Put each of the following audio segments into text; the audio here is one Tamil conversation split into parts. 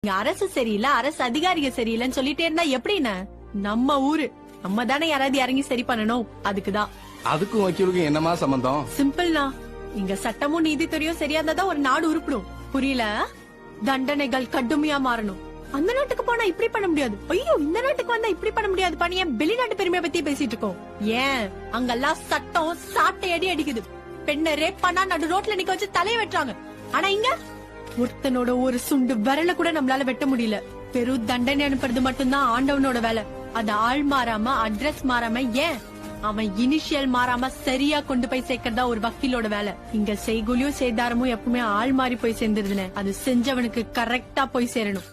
இங்க அரசு சரியில்லை, அரசு அதிகாரிக சரியில்லைன்னு சொல்லிட்டே இருந்தா எப்படின்னு? நம்ம ஊரு நம்ம தானே யாராவது இறங்கி சரி பண்ணணும். அதுக்குதான். அதுக்கும் வக்கீலுக்கும் என்னமா சம்பந்தம்? சிம்பிள்னா, இங்க சட்டமும் நீதித்துறையும் சரியா இருந்தா ஒரு நாடு உருப்பிடும். புரியல? தண்டனைகள் கடுமையா மாறணும். அந்த நாட்டுக்கு போனா இப்படி பண்ண முடியாது, ஐயோ இந்த நாட்டுக்கு வந்தா இப்படி பண்ண முடியாது. பணிய வெளிநாட்டு பெருமையை பத்தி பேசிட்டு இருக்கோம். ஏன் அங்கெல்லாம் சட்டம் சாட்டை அடி அடிக்குது. பெண்ணை ரேப் பண்ணா நடு ரோட்ல நிக்க வச்சு தலைய வெட்டுறாங்க. ஆனா இங்க ஒருத்தனோட ஒரு சுண்டு விரல கூட நம்மளால வெட்ட முடியல. பெரும் தண்டனை அனுப்புறது மட்டும்தான் ஆண்டவனோட வேலை. அது ஆள் மாறாம அட்ரஸ் மாறாம, ஏன் அவன் இனிஷியல் மாறாம சரியா கொண்டு போய் சேர்க்கறதா ஒரு வக்கீலோட வேலை. இங்க செய்கூலியும் சேதாரமும் எப்பவுமே ஆள் மாறி போய் சேர்ந்துருதுன்னு, அது செஞ்சவனுக்கு கரெக்டா போய் சேரணும்.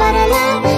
வரலாம்